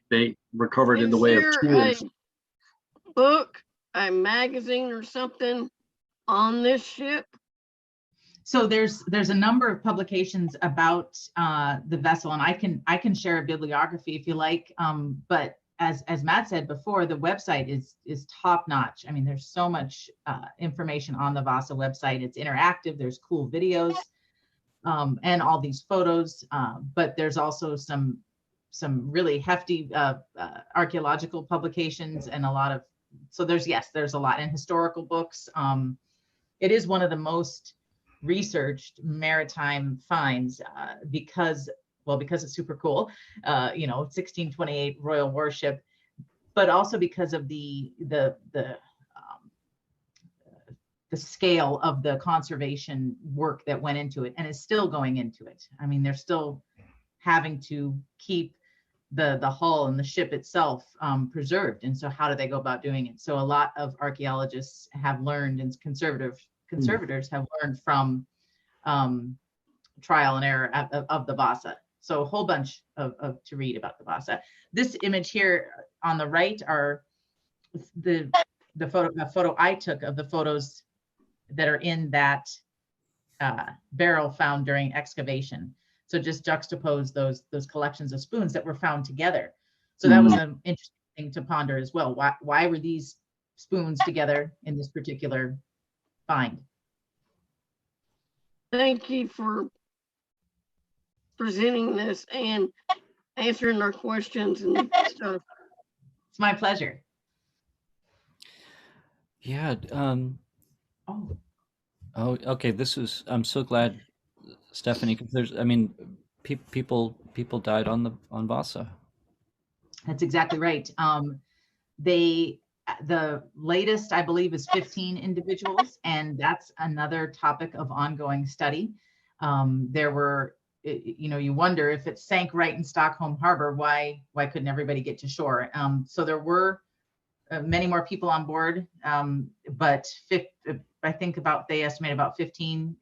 recovered in the way of tools. A book, a magazine or something on this ship? So there's a number of publications about the vessel, and I can share a bibliography if you like. But as Matt said before, the website is top notch. I mean, there's so much information on the Vasa website. It's interactive. There's cool videos and all these photos. But there's also some really hefty archaeological publications and a lot of. So there's a lot, and historical books. It is one of the most researched maritime finds because it's super cool, you know, 1628 royal warship, but also because of the scale of the conservation work that went into it and is still going into it. I mean, they're still having to keep the hull and the ship itself preserved. And so how do they go about doing it? So a lot of archaeologists have learned, and conservators have learned from trial and error of the Vasa. So a whole bunch to read about the Vasa. This image here on the right are the photo I took of the photos that are in that barrel found during excavation. So just juxtapose those collections of spoons that were found together. So that was an interesting thing to ponder as well. Why were these spoons together in this particular find? Thank you for presenting this and answering our questions and stuff. It's my pleasure. Yeah. Oh, okay. I'm so glad, Stephanie, because there's, I mean, people died on Vasa. That's exactly right. The latest, I believe, is 15 individuals, and that's another topic of ongoing study. There were, you know, you wonder if it sank right in Stockholm Harbor, why couldn't everybody get to shore? So there were many more people on board, but I think they estimate about 15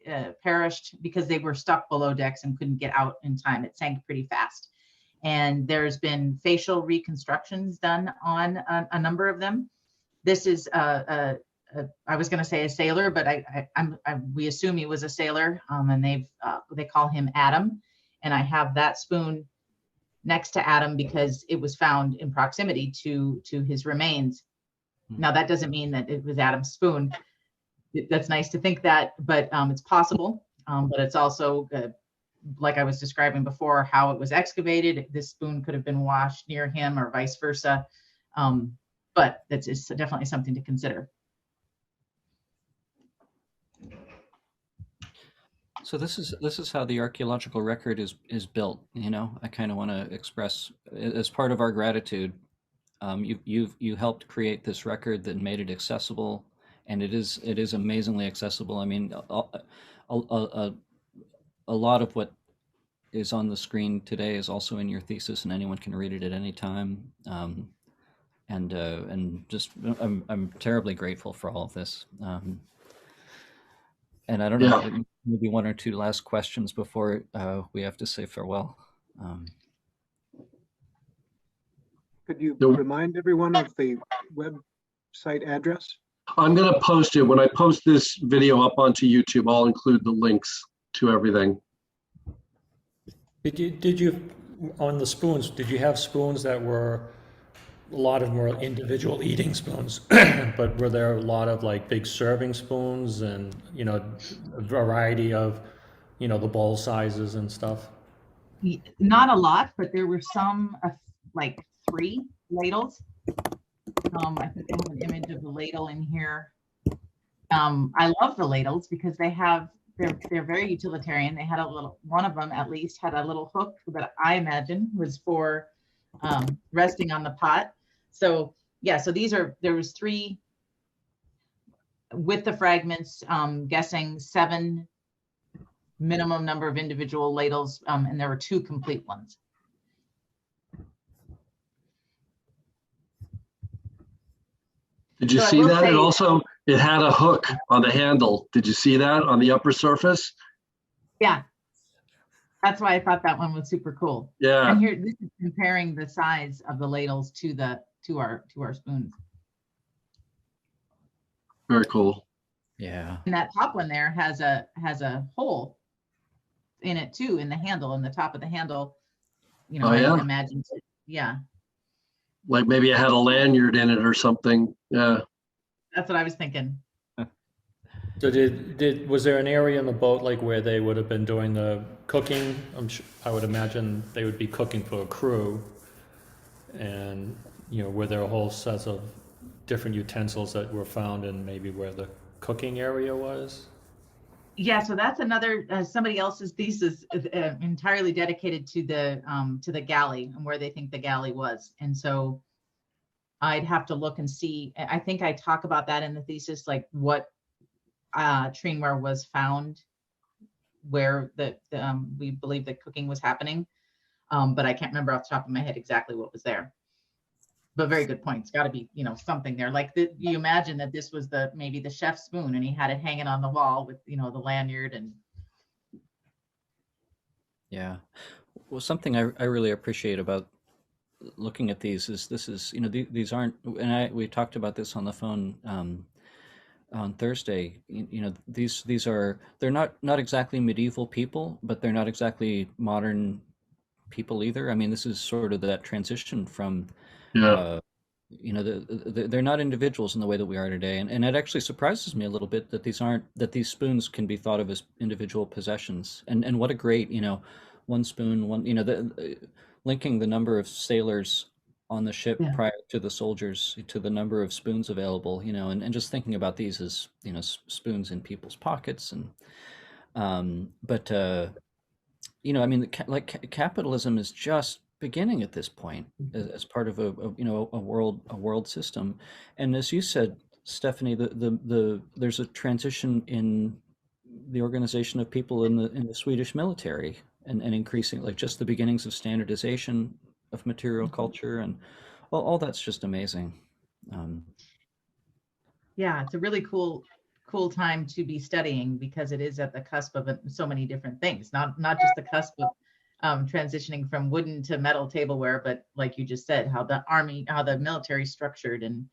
perished because they were stuck below decks and couldn't get out in time. It sank pretty fast. and there's been facial reconstructions done on a number of them. This is I was going to say a sailor, but we assume he was a sailor, and they call him Adam, and I have that spoon next to Adam because it was found in proximity to his remains. Now that doesn't mean that it was Adam's spoon. That's nice to think that, but it's possible. But it's also like I was describing before, how it was excavated. This spoon could have been washed near him or vice versa. But it's definitely something to consider. So this is how the archaeological record is built. You know, I kind of want to express, as part of our gratitude, you helped create this record that made it accessible, and it is amazingly accessible. I mean, a lot of what is on the screen today is also in your thesis, and anyone can read it at any time. And just I'm terribly grateful for all of this. And I don't know, maybe one or two last questions before we have to say farewell. Could you remind everyone of the website address? I'm going to post it. When I post this video up onto YouTube, I'll include the links to everything. Did you on the spoons, did you have spoons that were, a lot of them were individual eating spoons, but were there a lot of like big serving spoons and, you know, a variety of, you know, the bowl sizes and stuff? Not a lot, but there were some like 3 ladles. I think I have an image of the ladle in here. I love the ladles because they're very utilitarian. They had one of them at least had a little hook that I imagine was for resting on the pot. So yeah, so there was 3 with the fragments, guessing 7 minimum number of individual ladles, and there were 2 complete ones. Did you see that? It had a hook on the handle. Did you see that on the upper surface? Yeah. That's why I thought that one was super cool. Yeah. And here, this is comparing the size of the ladles to our spoons. Very cool. Yeah. And that top one there has a hole in it too, in the handle, in the top of the handle. You know, I imagine. Yeah. Like maybe it had a lanyard in it or something. Yeah. That's what I was thinking. So was there an area in the boat like where they would have been doing the cooking? I would imagine they would be cooking for a crew, and you know, were there a whole set of different utensils that were found in maybe where the cooking area was? Yeah, so that's another somebody else's thesis entirely dedicated to the galley and where they think the galley was, and so I'd have to look and see. I think I talk about that in the thesis, like what treenware was found where we believe that cooking was happening, but I can't remember off the top of my head exactly what was there. But very good point. It's got to be, you know, something there. Like you imagine that this was maybe the chef's spoon, and he had it hanging on the wall with, you know, the lanyard and. Yeah, well, something I really appreciate about looking at these is you know, these aren't, and we talked about this on the phone on Thursday. You know, they're not exactly medieval people, but they're not exactly modern people either. I mean, this is sort of that transition from. You know, they're not individuals in the way that we are today, and it actually surprises me a little bit that these spoons can be thought of as individual possessions. And what a great, you know, one spoon, you know, linking the number of sailors on the ship prior to the soldiers to the number of spoons available, you know, and just thinking about these as, you know, spoons in people's pockets, and but you know, I mean, like capitalism is just beginning at this point as part of a world system, and as you said, Stephanie, there's a transition in the organization of people in the Swedish military, and increasing, like, just the beginnings of standardization of material culture, and all that's just amazing. Yeah, it's a really cool time to be studying because it is at the cusp of so many different things, not just the cusp of transitioning from wooden to metal tableware. But like you just said, how the military is structured, and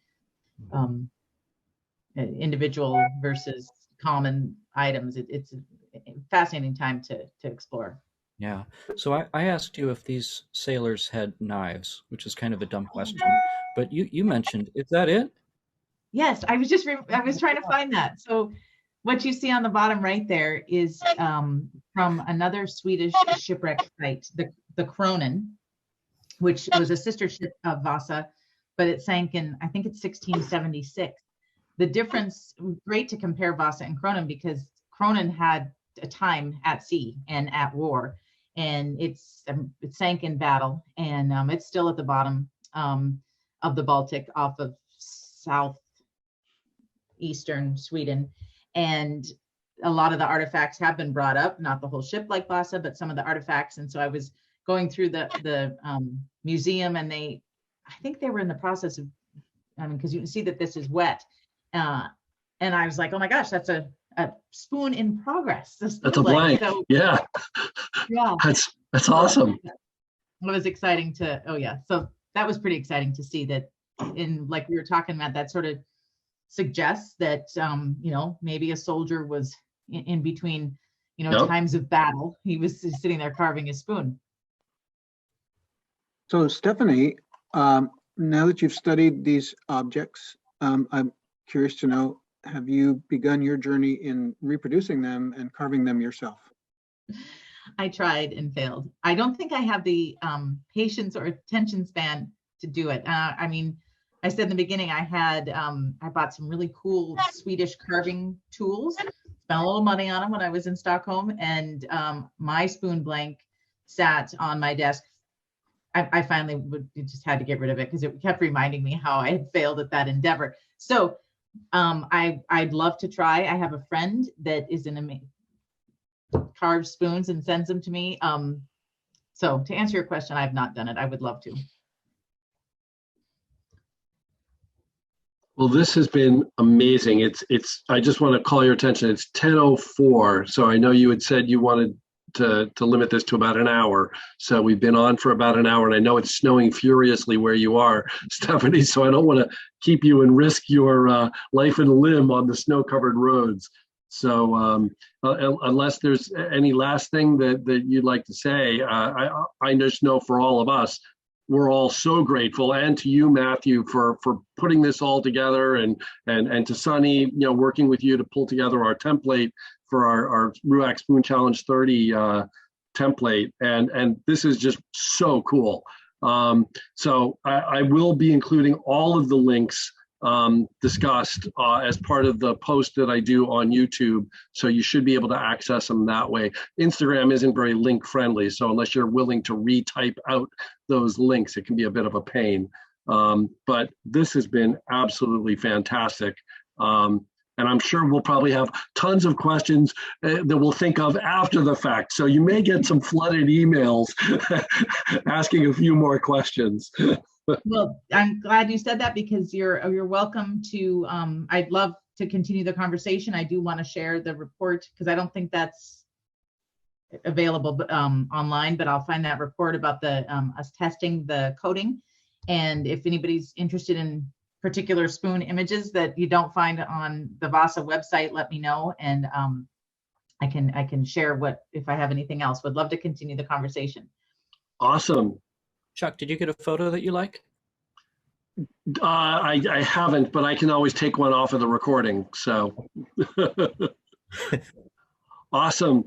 individual versus common items. It's a fascinating time to explore. Yeah. So I asked you if these sailors had knives, which is kind of a dumb question, but you mentioned, is that it? Yes, I was trying to find that. So what you see on the bottom right there is from another Swedish shipwreck site, the Kronen, which was a sister ship of Vasa, but it sank in, I think it's 1676. The difference, great to compare Vasa and Kronen, because Kronen had a time at sea and at war, and it sank in battle, and it's still at the bottom of the Baltic off of southeastern Sweden. And a lot of the artifacts have been brought up, not the whole ship like Vasa, but some of the artifacts. And so I was going through the museum, and I think they were in the process of, because you can see that this is wet. And I was like, oh my gosh, that's a spoon in progress. That's a blank. So, yeah. That's awesome. It was exciting to, so that was pretty exciting to see that, like we were talking about, that sort of suggests that, maybe a soldier was in between, times of battle. He was sitting there carving his spoon. So Stephanie, now that you've studied these objects, I'm curious to know, have you begun your journey in reproducing them and carving them yourself? I tried and failed. I don't think I have the patience or attention span to do it. I said in the beginning, I bought some really cool Swedish carving tools, spent a little money on them when I was in Stockholm, and my spoon blank sat on my desk. I finally just had to get rid of it because it kept reminding me how I had failed at that endeavor. So I'd love to try. I have a friend that is carves spoons and sends them to me. So to answer your question, I've not done it. I would love to. Well, this has been amazing. I just want to call your attention. It's 10:04. So I know you had said you wanted to limit this to about an hour. So we've been on for about an hour, and I know it's snowing furiously where you are, Stephanie, so I don't want to keep you and risk your life and limb on the snow-covered roads. So unless there's any last thing that you'd like to say, I just know for all of us, we're all so grateful, and to you, Matthew, for putting this all together, and to Sunny, working with you to pull together our template for our RUAC Spoon Challenge 30 template, and this is just so cool. So I will be including all of the links discussed as part of the post that I do on YouTube, so you should be able to access them that way. Instagram isn't very link friendly, so unless you're willing to retype out those links, it can be a bit of a pain. But this has been absolutely fantastic. And I'm sure we'll probably have tons of questions that we'll think of after the fact. So you may get some flooded emails asking a few more questions. Well, I'm glad you said that, because you're welcome to. I'd love to continue the conversation. I do want to share the report, because I don't think that's available online, but I'll find that report about us testing the coating. And if anybody's interested in particular spoon images that you don't find on the Vasa website, let me know, and I can share if I have anything else. Would love to continue the conversation. Awesome. Chuck, did you get a photo that you like? I haven't, but I can always take one off of the recording. So awesome.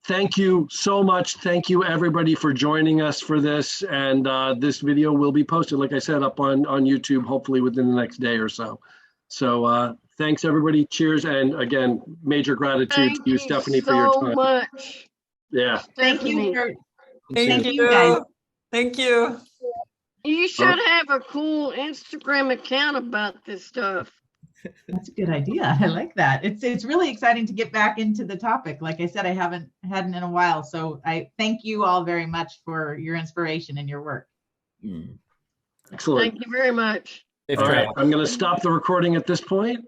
Thank you so much. Thank you, everybody, for joining us for this. And this video will be posted, like I said, up on YouTube, hopefully within the next day or so. So thanks, everybody. Cheers. And again, major gratitude to you, Stephanie, for your time. Much. Yeah. Thank you. Thank you guys. Thank you. You should have a cool Instagram account about this stuff. That's a good idea. I like that. It's really exciting to get back into the topic. Like I said, I hadn't in a while. So I thank you all very much for your inspiration and your work. Excellent. Thank you very much. All right, I'm going to stop the recording at this point.